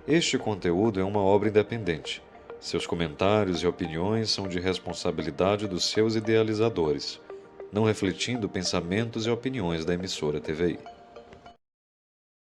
Este conteúdo é uma obra independente. Seus comentários e opiniões são de responsabilidade dos seus idealizadores, não refletindo pensamentos e opiniões da emissora TVI.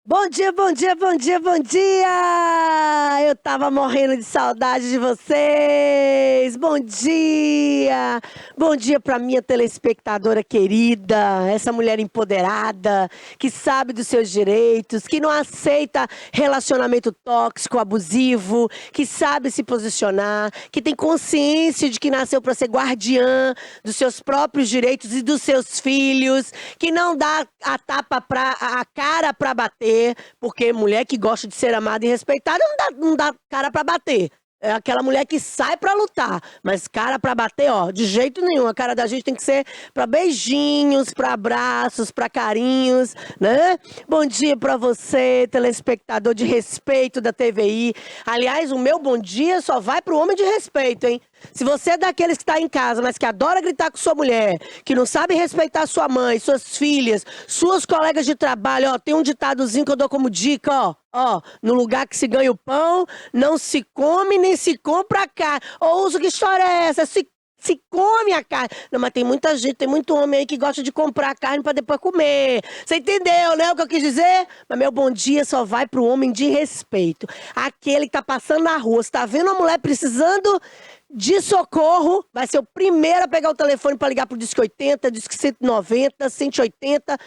Bom dia, bom dia, bom dia, bom dia! Eu tava morrendo de saudade de vocês! Bom dia! Bom dia pra minha telespectadora querida, essa mulher empoderada, que sabe dos seus direitos, que não aceita relacionamento tóxico, abusivo, que sabe se posicionar, que tem consciência de que nasceu pra ser guardiã dos seus próprios direitos e dos seus filhos, que não dá a cara pra bater, porque mulher que gosta de ser amada e respeitada não dá cara pra bater. É aquela mulher que sai pra lutar, mas cara pra bater, ó, de jeito nenhum. A cara da gente tem que ser pra beijinhos, pra abraços, pra carinhos, né? Bom dia pra você, telespectador de respeito da TVI. Aliás, o meu bom dia só vai pro homem de respeito, hein? Se você é daqueles que está em casa, mas que adora gritar com sua mulher, que não sabe respeitar sua mãe, suas filhas, suas colegas de trabalho, ó, tem um ditadozinho que eu dou como dica, ó, no lugar que se ganha o pão, não se come nem se compra a carne. Ô, Uso, que história é essa? Se come a carne. Não, mas tem muita gente, tem muito homem aí que gosta de comprar a carne para depois comer. Você entendeu, né, o que eu quis dizer? Mas meu bom dia só vai pro homem de respeito. Aquele que tá passando na rua, você tá vendo uma mulher precisando de socorro, vai ser o primeiro a pegar o telefone para ligar pro Disque 80, Disque 190, 180,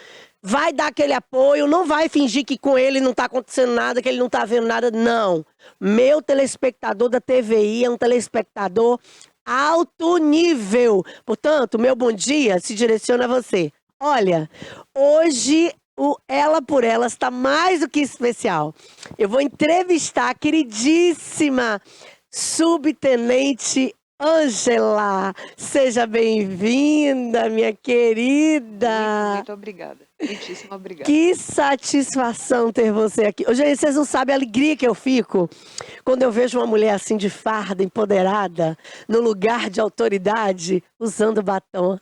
vai dar aquele apoio, não vai fingir que com ele não tá acontecendo nada, que ele não tá vendo nada, não. Meu telespectador da TVI é um telespectador alto nível. Portanto, meu bom dia se direciona a você. Olha, hoje o Ela por Elas está mais do que especial. Eu vou entrevistar a queridíssima Subtenente Ângela. Seja bem-vinda, minha querida. Muito obrigada. Muitíssimo obrigada. Que satisfação ter você aqui. Ô, gente, vocês não sabem a alegria que eu fico quando eu vejo uma mulher assim de farda, empoderada, no lugar de autoridade, usando batom.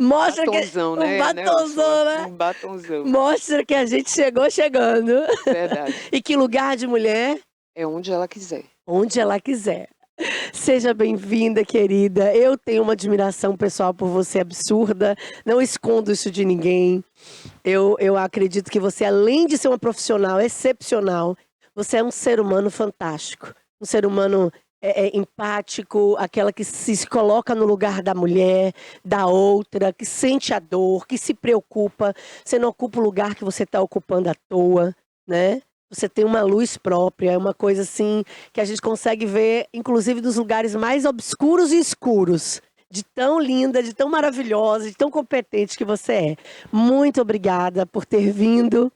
Mostra Batonzão, que né? um batonzão, né? Um batonzão. Mostra que a gente chegou chegando. Verdade. E que lugar de mulher? É onde ela quiser. Onde ela quiser. Seja bem-vinda, querida. Eu tenho uma admiração pessoal por você absurda. Não escondo isso de ninguém. Eu acredito que você, além de ser uma profissional excepcional, você é um ser humano fantástico. Um ser humano empático, aquela que se coloca no lugar da mulher, da outra, que sente a dor, que se preocupa. Você não ocupa o lugar que você está ocupando à toa, né? Você tem uma luz própria, é uma coisa assim que a gente consegue ver, inclusive dos lugares mais obscuros e escuros. De tão linda, de tão maravilhosa, de tão competente que você é. Muito obrigada por ter vindo.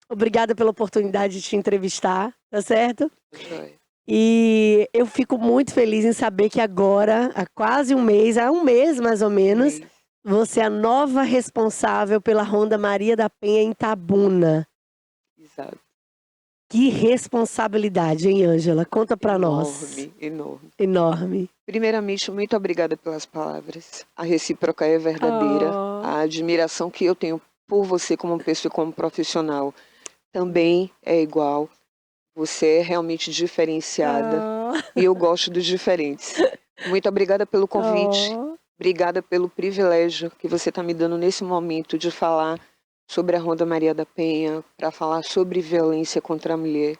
Obrigada pela oportunidade de te entrevistar, tá certo? Joia. E eu fico muito feliz em saber que agora, há quase um mês, há um mês mais ou menos, você é a nova responsável pela Ronda Maria da Penha em Itabuna. Exato. Que responsabilidade, hein, Ângela? Conta pra nós. Enorme, enorme. Enorme. Primeiramente, muito obrigada pelas palavras. A recíproca é verdadeira. A admiração que eu tenho por você como pessoa e como profissional também é igual. Você é realmente diferenciada. E eu gosto dos diferentes. Muito obrigada pelo convite. Obrigada pelo privilégio que você está me dando nesse momento de falar sobre a Ronda Maria da Penha, para falar sobre violência contra a mulher,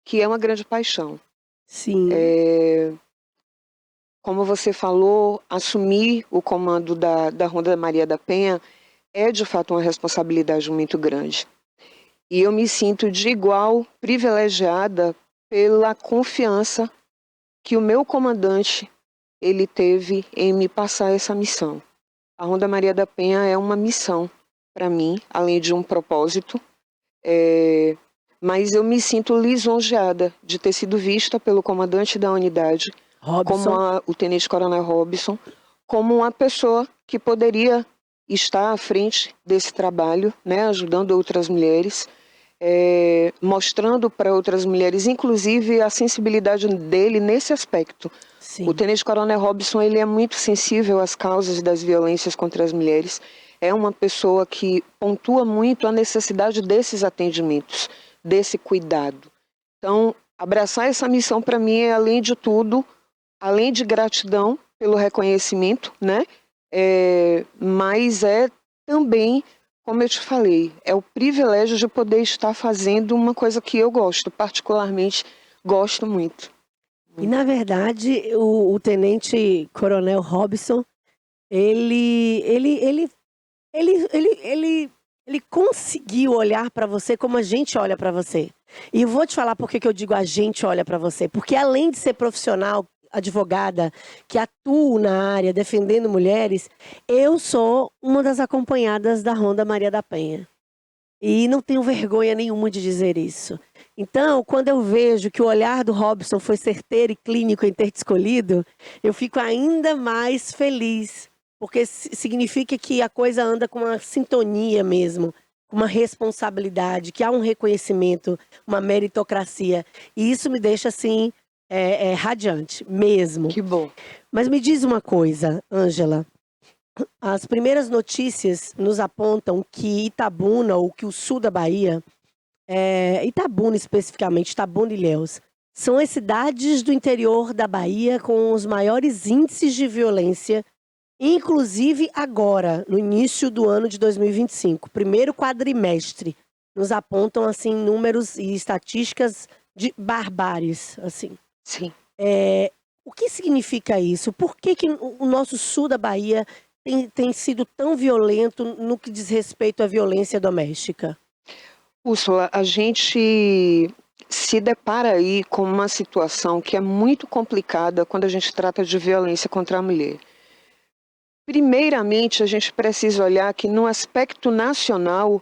que é uma grande paixão. Sim. Como você falou, assumir o comando da Ronda Maria da Penha é de fato uma responsabilidade muito grande. E eu me sinto de igual privilegiada pela confiança que o meu comandante ele teve em me passar essa missão. A Ronda Maria da Penha é uma missão para mim, além de um propósito, mas eu me sinto lisonjeada de ter sido vista pelo comandante da unidade, como o Tenente Coronel Robson, como uma pessoa que poderia estar à frente desse trabalho, né, ajudando outras mulheres, mostrando para outras mulheres, inclusive a sensibilidade dele nesse aspecto. Sim. O Tenente Coronel Robson ele é muito sensível às causas das violências contra as mulheres. É uma pessoa que pontua muito a necessidade desses atendimentos, desse cuidado. Então, abraçar essa missão para mim é, além de tudo, além de gratidão pelo reconhecimento, né? Mas é também, como eu te falei, é o privilégio de poder estar fazendo uma coisa que eu gosto, particularmente gosto muito. E, na verdade, o Tenente Coronel Robson, ele conseguiu olhar para você como a gente olha para você. E eu vou te falar por que eu digo a gente olha para você. Porque além de ser profissional, advogada, que atuo na área defendendo mulheres, eu sou uma das acompanhadas da Ronda Maria da Penha. E não tenho vergonha nenhuma de dizer isso. Então, quando eu vejo que o olhar do Robson foi certeiro e clínico em ter te escolhido, eu fico ainda mais feliz. Porque significa que a coisa anda com uma sintonia mesmo, com uma responsabilidade, que há um reconhecimento, uma meritocracia. E isso me deixa, assim, radiante, mesmo. Que bom. Mas me diz uma coisa, Ângela. As primeiras notícias nos apontam que Itabuna, ou que o sul da Bahia, Itabuna especificamente, Itabuna e Ilhéus, são as cidades do interior da Bahia com os maiores índices de violência, inclusive agora, no início do ano de 2025, primeiro quadrimestre, nos apontam assim números e estatísticas de barbáries, assim. Sim. O que significa isso? Por que o nosso sul da Bahia tem sido tão violento no que diz respeito à violência doméstica? Úrsula, a gente se depara aí com uma situação que é muito complicada quando a gente trata de violência contra a mulher. Primeiramente, a gente precisa olhar que no aspecto nacional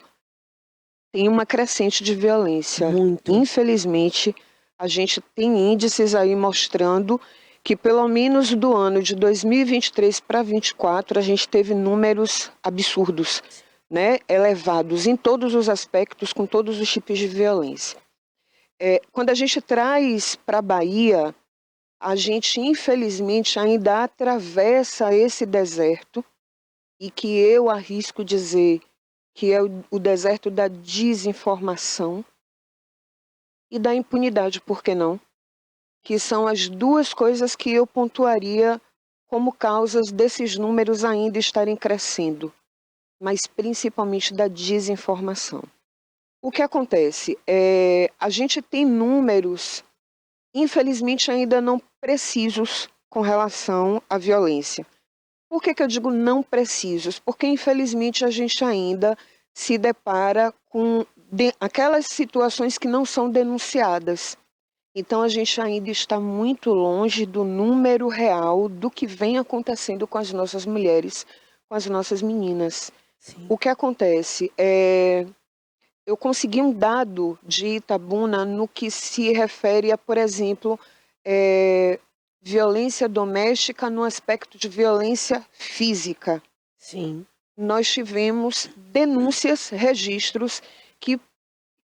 tem uma crescente de violência. Muito. Infelizmente, a gente tem índices aí mostrando que pelo menos do ano de 2023 para 2024 a gente teve números absurdos, né, elevados em todos os aspectos, com todos os tipos de violência. Quando a gente traz para a Bahia, a gente infelizmente ainda atravessa esse deserto, e que eu arrisco dizer que é o deserto da desinformação e da impunidade, por que não? Que são as duas coisas que eu pontuaria como causas desses números ainda estarem crescendo, mas principalmente da desinformação. O que acontece? A gente tem números, infelizmente, ainda não precisos com relação à violência. Por que eu digo não precisos? Porque, infelizmente, a gente ainda se depara com aquelas situações que não são denunciadas. Então, a gente ainda está muito longe do número real do que vem acontecendo com as nossas mulheres, com as nossas meninas. Sim. O que acontece? Eu consegui um dado de Itabuna no que se refere a, por exemplo, violência doméstica no aspecto de violência física. Sim. Nós tivemos denúncias, registros, que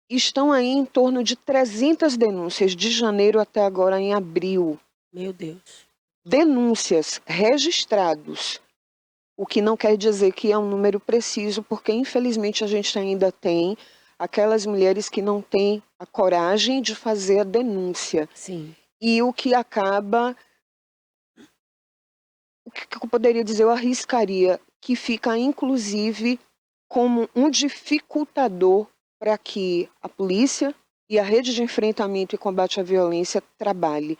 estão aí em torno de 300 denúncias, de janeiro até agora, em abril. Meu Deus. Denúncias registrados, o que não quer dizer que é um número preciso, porque infelizmente a gente ainda tem aquelas mulheres que não têm a coragem de fazer a denúncia. Sim. E o que acaba, o que eu poderia dizer, eu arriscaria, que fica inclusive como um dificultador para que a polícia e a rede de enfrentamento e combate à violência trabalhe.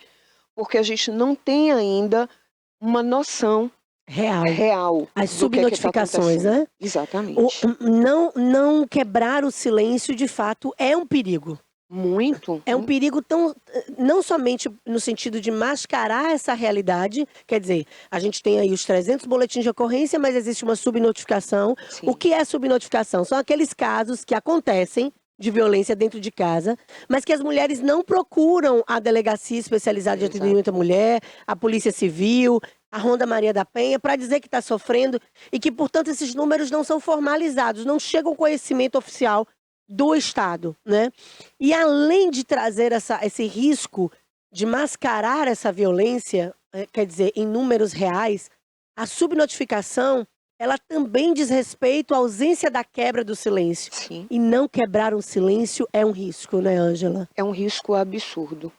Porque a gente não tem ainda uma noção real As do que é que tá subnotificações, acontecendo. né? Exatamente. Não quebrar o silêncio, de fato, é um perigo. Muito. É um perigo não somente no sentido de mascarar essa realidade, quer dizer, a gente tem aí os 300 boletins de ocorrência, mas existe uma subnotificação. Sim. O que é subnotificação? São aqueles casos que acontecem de violência dentro de casa, mas que as mulheres não procuram a delegacia especializada de atendimento à mulher, a Polícia Civil, a Ronda Maria da Penha, para dizer que está sofrendo e que, portanto, esses números não são formalizados, não chegam ao conhecimento oficial do Estado, né? E além de trazer esse risco de mascarar essa violência, quer dizer, em números reais, a subnotificação, ela também diz respeito à ausência da quebra do silêncio. Sim. E não quebrar um silêncio é um risco, né, Ângela? É um risco absurdo.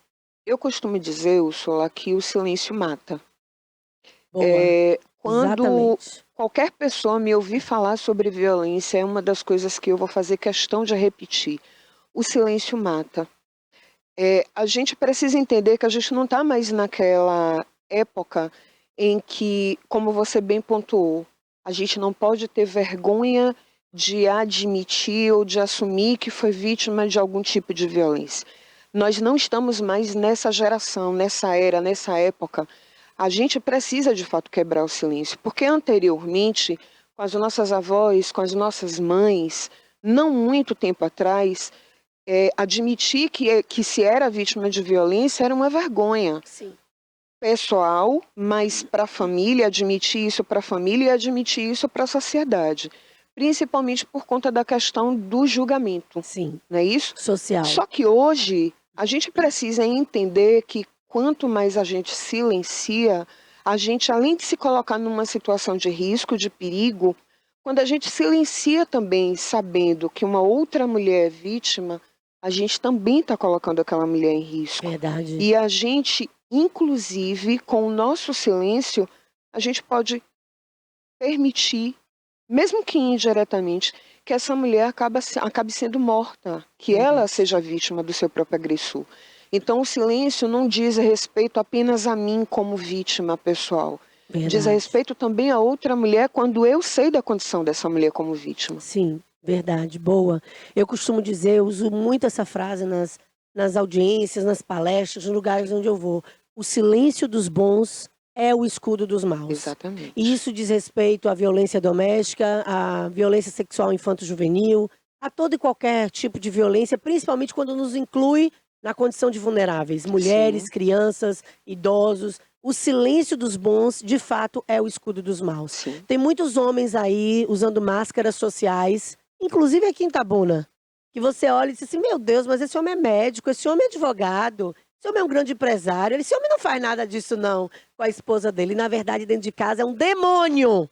Eu costumo dizer, Úrsula, que o silêncio mata. Boa, Quando exatamente. qualquer pessoa me ouvir falar sobre violência, é uma das coisas que eu vou fazer questão de repetir. O silêncio mata. A gente precisa entender que a gente não está mais naquela época em que, como você bem pontuou, a gente não pode ter vergonha de admitir ou de assumir que foi vítima de algum tipo de violência. Nós não estamos mais nessa geração, nessa era, nessa época. A gente precisa, de fato, quebrar o silêncio, porque anteriormente, com as nossas avós, com as nossas mães, não muito tempo atrás, admitir que se era vítima de violência era uma vergonha Sim. pessoal, mas para a família, admitir isso para a família e admitir isso para a sociedade. Principalmente por conta da questão do julgamento, Sim. não é isso? Social. Só que hoje a gente precisa entender que quanto mais a gente silencia, a gente, além de se colocar numa situação de risco, de perigo, quando a gente silencia também, sabendo que uma outra mulher é vítima, a gente também está colocando aquela mulher em risco. Verdade. E a gente, inclusive, com o nosso silêncio, a gente pode permitir, mesmo que indiretamente, que essa mulher acabe sendo morta, que ela seja vítima do seu próprio agressor. Então, o silêncio não diz respeito apenas a mim como vítima pessoal. Verdade. Diz respeito também a outra mulher quando eu sei da condição dessa mulher como vítima. Sim, verdade, boa. Eu costumo dizer, eu uso muito essa frase nas audiências, nas palestras, nos lugares onde eu vou. O silêncio dos bons é o escudo dos maus. Exatamente. E isso diz respeito à violência doméstica, à violência sexual infanto-juvenil, a todo e qualquer tipo de violência, principalmente quando nos inclui na condição de vulneráveis, mulheres, Sim. crianças, idosos. O silêncio dos bons, de fato, é o escudo dos maus. Sim. Tem muitos homens aí usando máscaras sociais, inclusive aqui em Itabuna, que você olha e diz assim, meu Deus, mas esse homem é médico, esse homem é advogado, esse homem é um grande empresário, esse homem não faz nada disso não com a esposa dele. Na verdade, dentro de casa é um demônio,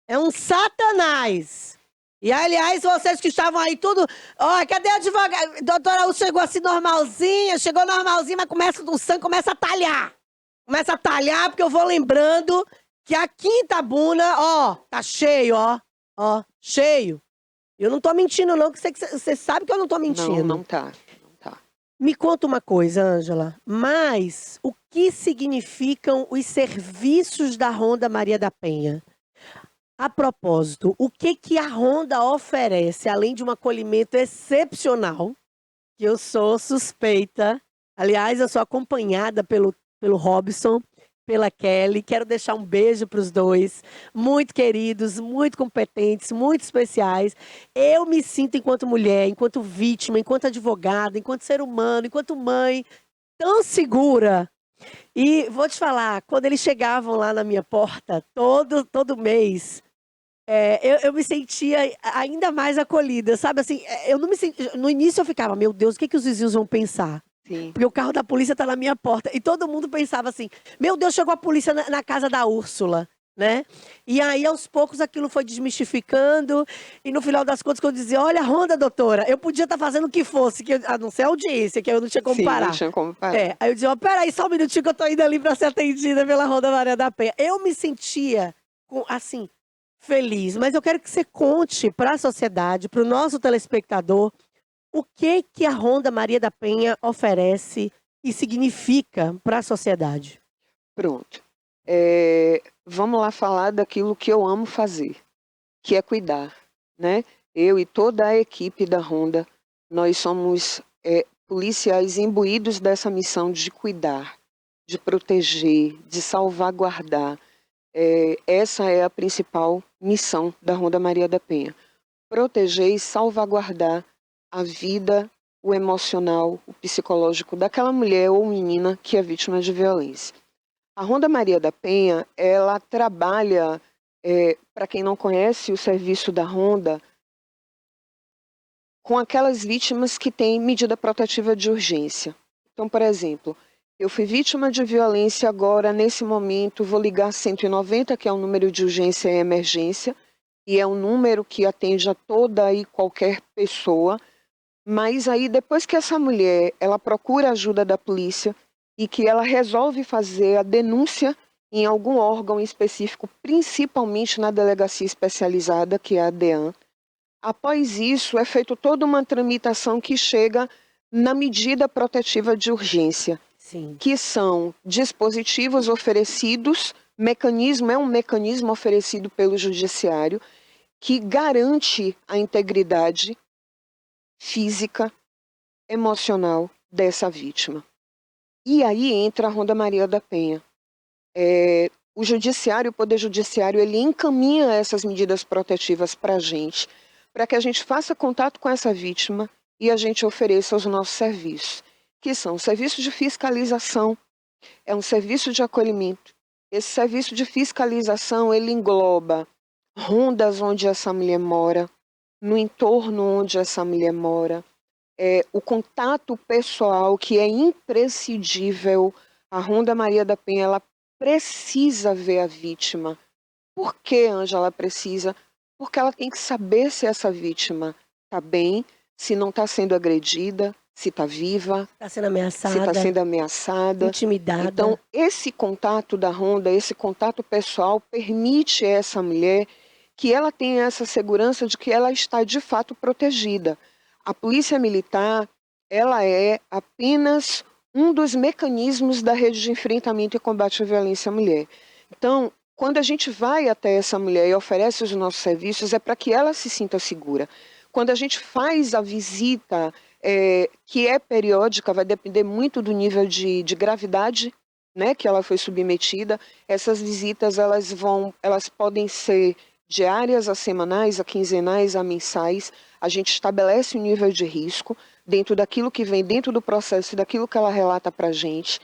é um satanás. E, aliás, vocês que estavam aí tudo... Ó, cadê a advogada? Doutora U chegou assim normalzinha, chegou normalzinha, mas o sangue começa a talhar. Começa a talhar, porque eu vou lembrando que aqui em Itabuna, ó, tá cheio, ó, cheio. Eu não tô mentindo não, que você sabe que eu não tô mentindo. Não tá. Me conta uma coisa, Ângela, mas o que significam os serviços da Ronda Maria da Penha? A propósito, o que a Ronda oferece, além de um acolhimento excepcional, que eu sou suspeita, aliás, eu sou acompanhada pelo Robson, pela Kelly, quero deixar um beijo para os dois, muito queridos, muito competentes, muito especiais. Eu me sinto enquanto mulher, enquanto vítima, enquanto advogada, enquanto ser humano, enquanto mãe, tão segura. E vou te falar, quando eles chegavam lá na minha porta, todo mês, eu me sentia ainda mais acolhida, sabe? Assim, eu não me sentia, no início eu ficava, meu Deus, o que os vizinhos vão pensar? Sim. Porque o carro da polícia tá na minha porta. E todo mundo pensava assim, meu Deus, chegou a polícia na casa da Úrsula, né? E aí, aos poucos, aquilo foi desmistificando. E no final das contas, quando eu dizia, olha, Ronda, doutora, eu podia estar fazendo o que fosse, a não ser a audiência, que eu não tinha como parar. Não tinha como parar. Aí eu dizia, peraí, só um minutinho que eu tô indo ali pra ser atendida pela Ronda Maria da Penha. Eu me sentia, assim, feliz. Mas eu quero que você conte para a sociedade, para o nosso telespectador, o que a Ronda Maria da Penha oferece e significa para a sociedade? Pronto. Vamos lá falar daquilo que eu amo fazer, que é cuidar, né? Eu e toda a equipe da Ronda, nós somos policiais imbuídos dessa missão de cuidar, de proteger, de salvaguardar. Essa é a principal missão da Ronda Maria da Penha. Proteger e salvaguardar a vida, o emocional, o psicológico daquela mulher ou menina que é vítima de violência. A Ronda Maria da Penha, ela trabalha, para quem não conhece o serviço da Ronda, com aquelas vítimas que têm medida protetiva de urgência. Então, por exemplo, eu fui vítima de violência agora, nesse momento, vou ligar 190, que é o número de urgência e emergência, e é um número que atende a toda e qualquer pessoa, mas aí depois que essa mulher, ela procura a ajuda da polícia e que ela resolve fazer a denúncia em algum órgão específico, principalmente na delegacia especializada, que é a DEAN, após isso é feita toda uma tramitação que chega na medida protetiva de urgência, Sim. que são dispositivos oferecidos, é um mecanismo oferecido pelo judiciário que garante a integridade física, emocional dessa vítima. E aí entra a Ronda Maria da Penha. O judiciário, o Poder Judiciário, ele encaminha essas medidas protetivas para a gente, para que a gente faça contato com essa vítima e a gente ofereça os nossos serviços, que são serviços de fiscalização, é um serviço de acolhimento. Esse serviço de fiscalização, ele engloba rondas onde essa mulher mora, no entorno onde essa mulher mora, o contato pessoal, que é imprescindível. A Ronda Maria da Penha, ela precisa ver a vítima. Por que, Ângela, precisa? Porque ela tem que saber se essa vítima está bem, se não está sendo agredida, se está viva, Está sendo se ameaçada, está sendo ameaçada. intimidada. Então, esse contato da Ronda, esse contato pessoal, permite a essa mulher que ela tenha essa segurança de que ela está de fato protegida. A Polícia Militar, ela é apenas um dos mecanismos da rede de enfrentamento e combate à violência à mulher. Então, quando a gente vai até essa mulher e oferece os nossos serviços, é para que ela se sinta segura. Quando a gente faz a visita, que é periódica, vai depender muito do nível de gravidade, né, que ela foi submetida. Essas visitas, elas podem ser diárias, a semanais, a quinzenais, a mensais. A gente estabelece o nível de risco dentro daquilo que vem dentro do processo e daquilo que ela relata para a gente.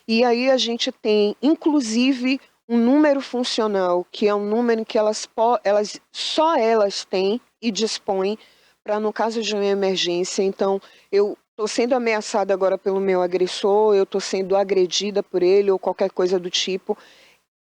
E aí a gente tem, inclusive, um número funcional, que é um número que só elas têm e dispõem para, no caso de uma emergência. Então, eu estou sendo ameaçada agora pelo meu agressor, eu estou sendo agredida por ele ou qualquer coisa do tipo.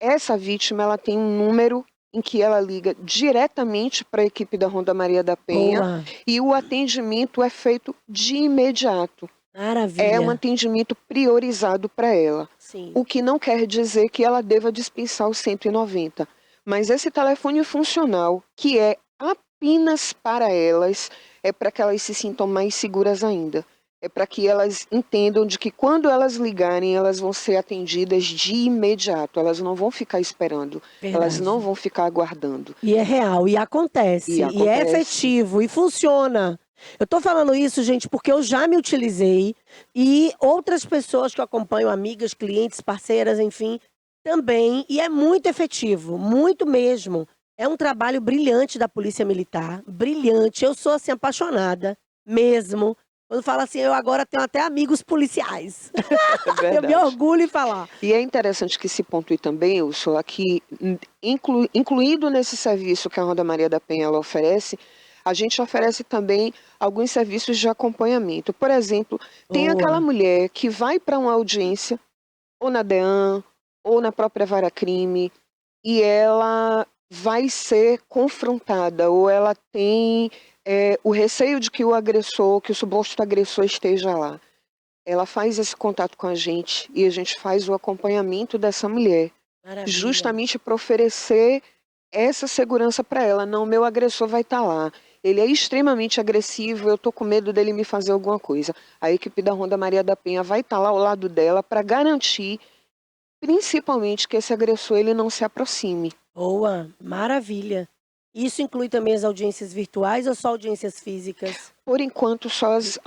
Essa vítima, ela tem um número em que ela liga diretamente para a equipe da Ronda Maria da Penha. Boa. E o atendimento é feito de imediato. Maravilha. É um atendimento priorizado para ela. Sim. O que não quer dizer que ela deva dispensar o 190. Mas esse telefone funcional, que é apenas para elas, é para que elas se sintam mais seguras ainda. É para que elas entendam de que quando elas ligarem, elas vão ser atendidas de imediato. Elas não vão ficar esperando. Verdade. Elas não vão ficar aguardando. E é real, e acontece, E é acontece. efetivo, e funciona. Eu tô falando isso, gente, porque eu já me utilizei e outras pessoas que eu acompanho, amigas, clientes, parceiras, enfim, também. E é muito efetivo, muito mesmo. É um trabalho brilhante da Polícia Militar, brilhante. Eu sou, assim, apaixonada, mesmo. Quando falo assim, eu agora tenho até amigos policiais. É Eu verdade. me orgulho em falar. E é interessante que se pontue também, Úrsula, que incluído nesse serviço que a Ronda Maria da Penha ela oferece, a gente oferece também alguns serviços de acompanhamento. Por exemplo, tem Boa. aquela mulher que vai para uma audiência, ou na DEAN, ou na própria Vara Crime, e ela vai ser confrontada, ou ela tem o receio de que o agressor, que o suposto agressor esteja lá. Ela faz esse contato com a gente e a gente faz o acompanhamento dessa mulher, Maravilha. justamente para oferecer essa segurança para ela. Não, meu agressor vai estar lá. Ele é extremamente agressivo, eu estou com medo dele me fazer alguma coisa. A equipe da Ronda Maria da Penha vai estar lá ao lado dela para garantir, principalmente, que esse agressor ele não se aproxime. Boa, maravilha. Isso inclui também as audiências virtuais ou só audiências físicas? Por enquanto, só as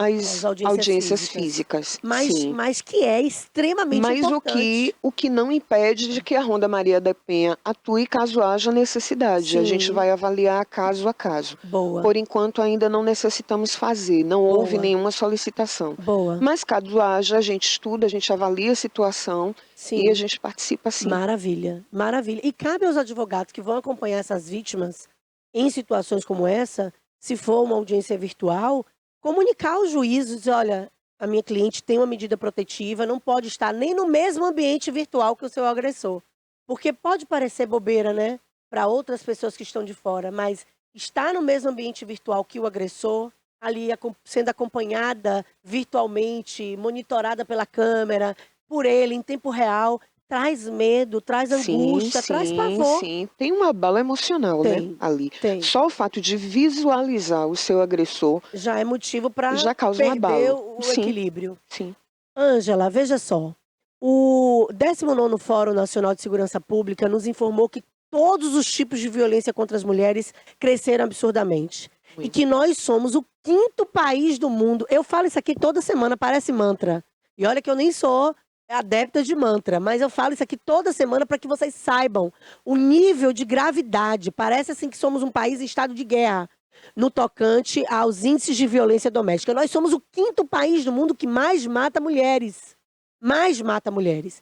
audiências físicas. Sim. Mas que é extremamente Mas importante. o que não impede de que a Ronda Maria da Penha atue caso haja necessidade. Sim. A gente vai avaliar caso a caso. Boa. Por enquanto, ainda não necessitamos fazer, não Boa. houve nenhuma solicitação. Boa. Mas caso haja, a gente estuda, a gente avalia a situação. Sim. E a gente participa sim. Maravilha, maravilha. E cabe aos advogados que vão acompanhar essas vítimas em situações como essa, se for uma audiência virtual, comunicar aos juízes, dizer, olha, a minha cliente tem uma medida protetiva, não pode estar nem no mesmo ambiente virtual que o seu agressor. Porque pode parecer bobeira, né? para outras pessoas que estão de fora, mas está no mesmo ambiente virtual que o agressor, ali sendo acompanhada virtualmente, monitorada pela câmera, por ele em tempo real, traz medo, traz Sim, angústia, traz sim, pavor. sim. Tem um abalo emocional, né, Tem, ali. tem. Só o fato de visualizar o seu agressor Já é motivo para já causa um perder abalo. o Sim, equilíbrio. sim. Ângela, veja só. O 19º Fórum Nacional de Segurança Pública nos informou que todos os tipos de violência contra as mulheres cresceram absurdamente. E Muito. que nós somos o 5º país do mundo. Eu falo isso aqui toda semana, parece mantra. E olha que eu nem sou adepta de mantra, mas eu falo isso aqui toda semana para que vocês saibam o nível de gravidade. Parece assim que somos um país em estado de guerra no tocante aos índices de violência doméstica. Nós somos o 5º país do mundo que mais mata mulheres. Mais mata mulheres.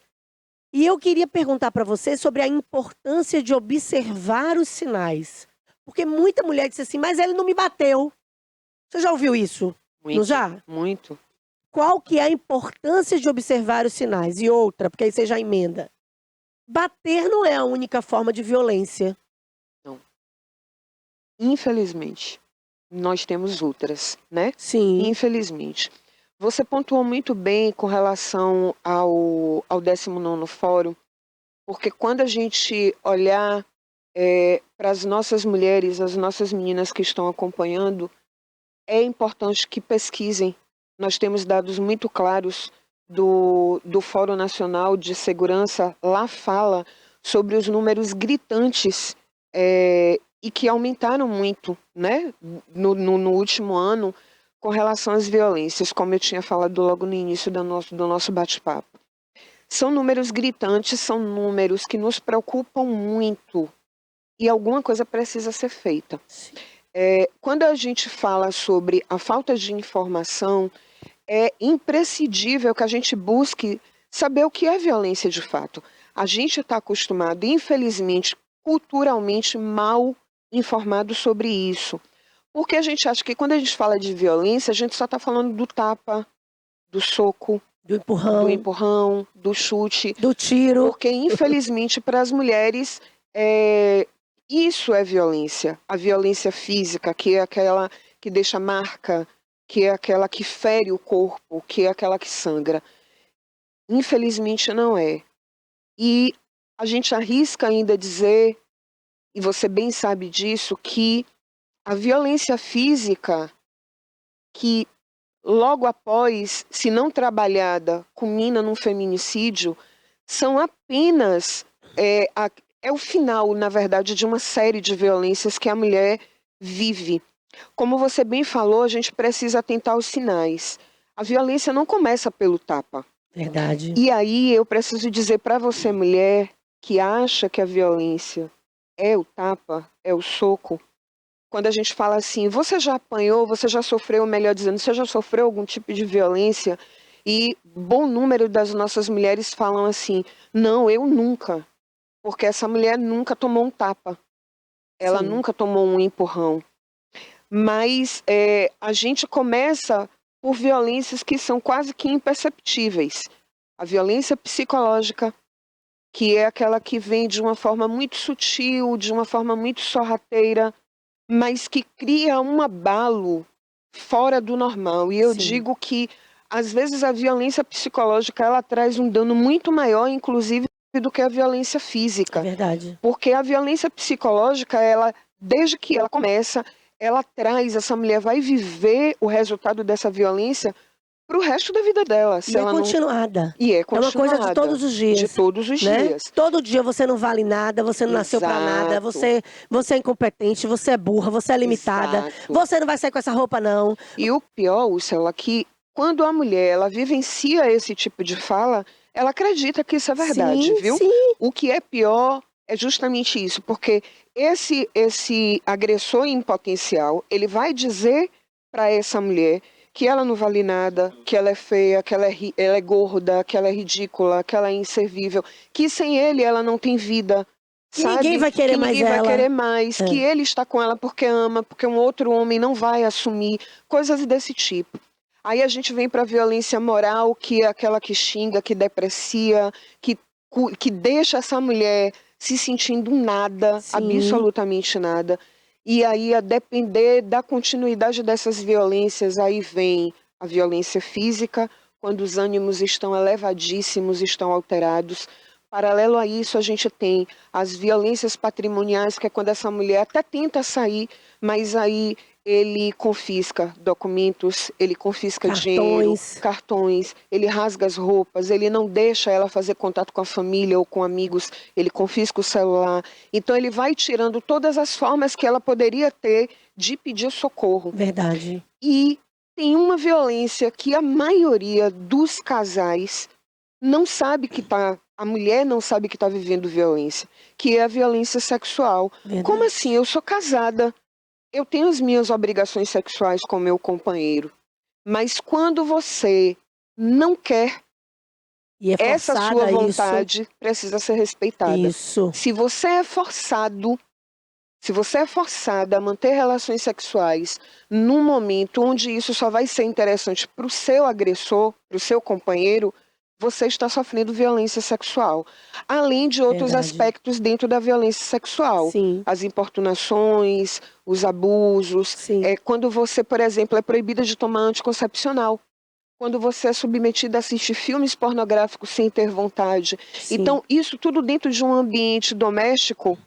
E eu queria perguntar para você sobre a importância de observar os sinais. Porque muita mulher disse assim, mas ele não me bateu. Você já ouviu isso? Muito. Não já? Muito. Qual que é a importância de observar os sinais? E outra, porque aí você já emenda. Bater não é a única forma de violência. Infelizmente, nós temos outras, né? Sim. Infelizmente. Você pontuou muito bem com relação ao 19º Fórum, porque quando a gente olhar para as nossas mulheres, as nossas meninas que estão acompanhando, é importante que pesquisem. Nós temos dados muito claros do Fórum Nacional de Segurança, lá fala sobre os números gritantes e que aumentaram muito, né, no último ano, com relação às violências, como eu tinha falado logo no início do nosso bate-papo. São números gritantes, são números que nos preocupam muito e alguma coisa precisa ser feita. Quando a gente fala sobre a falta de informação, é imprescindível que a gente busque saber o que é violência de fato. A gente está acostumado, infelizmente, culturalmente mal informado sobre isso. Porque a gente acha que quando a gente fala de violência, a gente só está falando do tapa, do soco, Do do empurrão, empurrão, do chute. do tiro. Porque, infelizmente, para as mulheres, isso é violência. A violência física, que é aquela que deixa marca, que é aquela que fere o corpo, que é aquela que sangra. Infelizmente, não é. E a gente arrisca ainda dizer, e você bem sabe disso, que a violência física, que logo após, se não trabalhada, culmina num feminicídio, são apenas é o final, na verdade, de uma série de violências que a mulher vive. Como você bem falou, a gente precisa atentar aos sinais. A violência não começa pelo tapa. Verdade. E aí eu preciso dizer para você, mulher, que acha que a violência é o tapa, é o soco, quando a gente fala assim, você já apanhou, você já sofreu, melhor dizendo, você já sofreu algum tipo de violência? E bom número das nossas mulheres falam assim, não, eu nunca. Porque essa mulher nunca tomou um tapa. Ela Sim. nunca tomou um empurrão. Mas a gente começa por violências que são quase que imperceptíveis. A violência psicológica, que é aquela que vem de uma forma muito sutil, de uma forma muito sorrateira, mas que cria um abalo fora do normal. E eu Sim. digo que, às vezes, a violência psicológica ela traz um dano muito maior, inclusive, do que a violência É física. verdade. Porque a violência psicológica, ela, desde que ela começa, ela traz, essa mulher vai viver o resultado dessa violência para o resto da vida dela. E é continuada. E é É uma coisa de continuada. todos os dias. De todos os né? dias. Todo dia você não vale nada, você não nasceu pra nada, Exato. você é incompetente, você é burra, você é limitada, Exato. você não vai sair com essa roupa não. E o pior, Úrsula, que quando a mulher ela vivencia esse tipo de fala, ela acredita que isso é verdade, Sim, viu? sim. O que é pior é justamente isso, porque esse agressor em potencial, ele vai dizer para essa mulher que ela não vale nada, que ela é feia, que ela é gorda, que ela é ridícula, que ela é inservível, que sem ele ela não tem vida. Que Sabe? ninguém vai querer que mais ninguém vai ela. querer mais, É. que ele está com ela porque ama, porque um outro homem não vai assumir, coisas desse tipo. Aí a gente vem para a violência moral, que é aquela que xinga, que deprecia, que deixa essa mulher se sentindo nada, Sim. absolutamente nada. E aí, a depender da continuidade dessas violências, aí vem a violência física, quando os ânimos estão elevadíssimos, estão alterados. Paralelo a isso, a gente tem as violências patrimoniais, que é quando essa mulher até tenta sair, mas aí ele confisca documentos, ele confisca dinheiro, cartões, ele rasga as roupas, ele não deixa ela fazer contato com a família ou com amigos, ele confisca o celular. Então ele vai tirando todas as formas que ela poderia ter de pedir socorro. Verdade. E tem uma violência que a maioria dos casais não sabe que está, a mulher não sabe que está vivendo violência, que é a violência sexual. Verdade. Como assim? Eu sou casada, eu tenho as minhas obrigações sexuais com meu companheiro, mas quando você não quer, E é essa forçada sua a isso. vontade precisa ser respeitada. Isso. Se você é forçado, se você é forçada a manter relações sexuais num momento onde isso só vai ser interessante para o seu agressor, para o seu companheiro, você está sofrendo violência sexual. Além de outros Verdade. aspectos dentro da violência sexual. Sim. As importunações, os abusos. Sim. Quando você, por exemplo, é proibida de tomar anticoncepcional. Quando você é submetida a assistir filmes pornográficos sem ter vontade. Sim. Então, isso tudo dentro de um ambiente doméstico,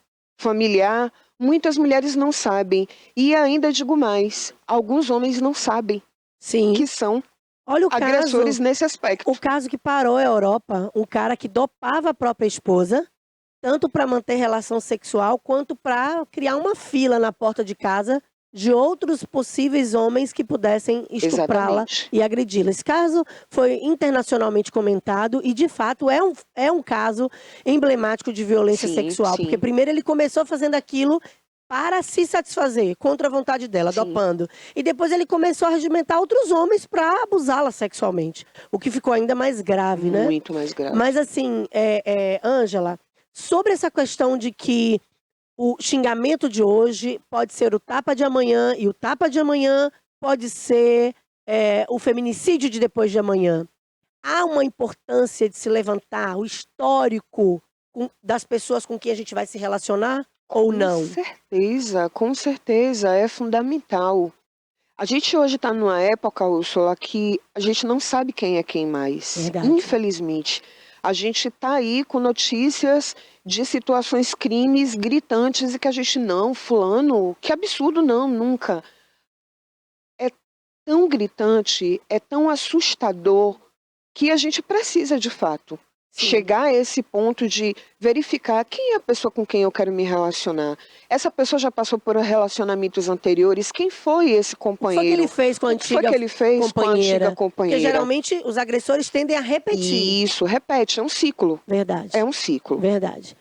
familiar, muitas mulheres não sabem. E ainda digo mais, alguns homens não sabem Sim. que são Olha o agressores caso, nesse aspecto. o caso que parou a Europa, um cara que dopava a própria esposa, tanto para manter relação sexual, quanto para criar uma fila na porta de casa de outros possíveis homens que pudessem estuprá-la Exatamente. e agredi-la. Esse caso foi internacionalmente comentado e, de fato, é um caso emblemático de violência Sim, sexual. sim. Porque primeiro ele começou fazendo aquilo para se satisfazer, contra a vontade dela, Sim. dopando. E depois ele começou a regimentar outros homens para abusá-la sexualmente. O que ficou ainda mais grave, né? Muito mais grave. Mas assim, Ângela, sobre essa questão de que o xingamento de hoje pode ser o tapa de amanhã e o tapa de amanhã pode ser o feminicídio de depois de amanhã. Há uma importância de se levantar o histórico das pessoas com quem a gente vai se relacionar ou não? Com certeza, é fundamental. A gente hoje está numa época, Úrsula, que a gente não sabe quem é quem mais. Verdade. Infelizmente. A gente está aí com notícias de situações, crimes gritantes e que a gente não, fulano, que absurdo, não, nunca. É tão gritante, é tão assustador que a gente precisa, de fato, Sim. chegar a esse ponto de verificar quem é a pessoa com quem eu quero me relacionar. Essa pessoa já passou por relacionamentos anteriores? Quem foi esse O que foi que companheiro? ele fez com a O que foi antiga que ele fez com a antiga companheira? companheira? Porque geralmente os agressores tendem a repetir. Isso, repete, é um ciclo. Verdade. É um ciclo. Verdade.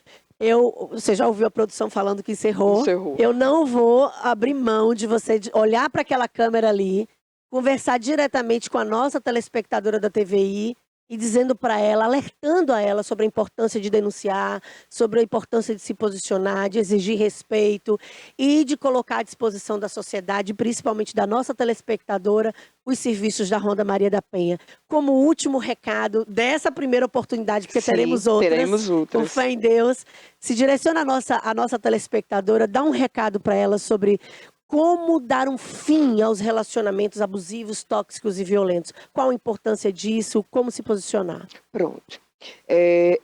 Você já ouviu a produção falando que encerrou? Encerrou. Eu não vou abrir mão de você olhar para aquela câmera ali, conversar diretamente com a nossa telespectadora da TVI e dizendo para ela, alertando a ela sobre a importância de denunciar, sobre a importância de se posicionar, de exigir respeito e de colocar à disposição da sociedade, principalmente da nossa telespectadora, os serviços da Ronda Maria da Penha. Como último recado dessa primeira oportunidade, porque Sim, teremos outras, teremos outras. com fé em Deus, se direciona a nossa telespectadora, dá um recado para ela sobre como dar um fim aos relacionamentos abusivos, tóxicos e violentos. Qual a importância disso? Como se posicionar? Pronto.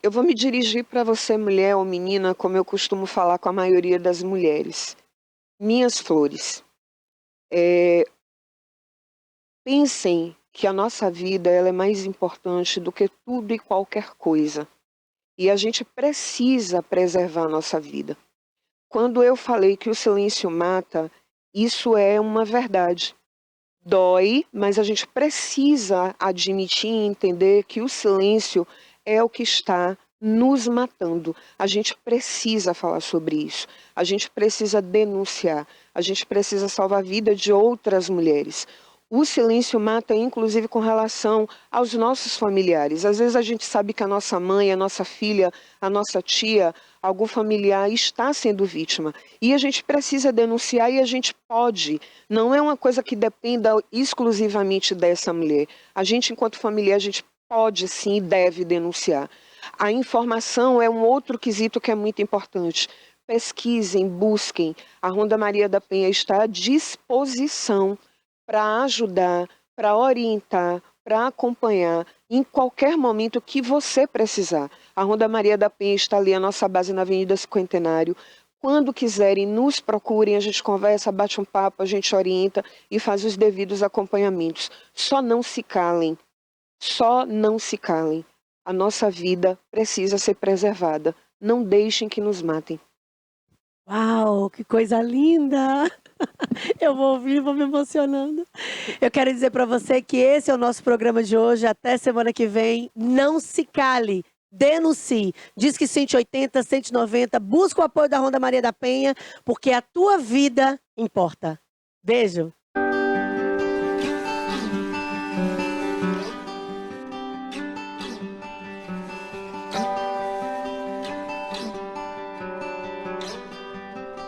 Eu vou me dirigir para você, mulher ou menina, como eu costumo falar com a maioria das mulheres. Minhas flores. Pensem que a nossa vida ela é mais importante do que tudo e qualquer coisa. E a gente precisa preservar a nossa vida. Quando eu falei que o silêncio mata, isso é uma verdade. Dói, mas a gente precisa admitir e entender que o silêncio é o que está nos matando. A gente precisa falar sobre isso. A gente precisa denunciar. A gente precisa salvar a vida de outras mulheres. O silêncio mata, inclusive, com relação aos nossos familiares. Às vezes a gente sabe que a nossa mãe, a nossa filha, a nossa tia, algum familiar está sendo vítima. E a gente precisa denunciar e a gente pode. Não é uma coisa que dependa exclusivamente dessa mulher. A gente, enquanto familiar, a gente pode sim e deve denunciar. A informação é um outro quesito que é muito importante. Pesquisem, busquem. A Ronda Maria da Penha está à disposição para ajudar, para orientar, para acompanhar em qualquer momento que você precisar. A Ronda Maria da Penha está ali, a nossa base na Avenida Cinquentenário. Quando quiserem, nos procurem, a gente conversa, bate um papo, a gente orienta e faz os devidos acompanhamentos. Só não se calem. Só não se calem. A nossa vida precisa ser preservada. Não deixem que nos matem. Uau, que coisa linda! Eu vou ouvir e vou me emocionando. Eu quero dizer para você que esse é o nosso programa de hoje. Até semana que vem. Não se cale. Denuncie. Diz que 180, 190. Busca o apoio da Ronda Maria da Penha, porque a tua vida importa. Beijo.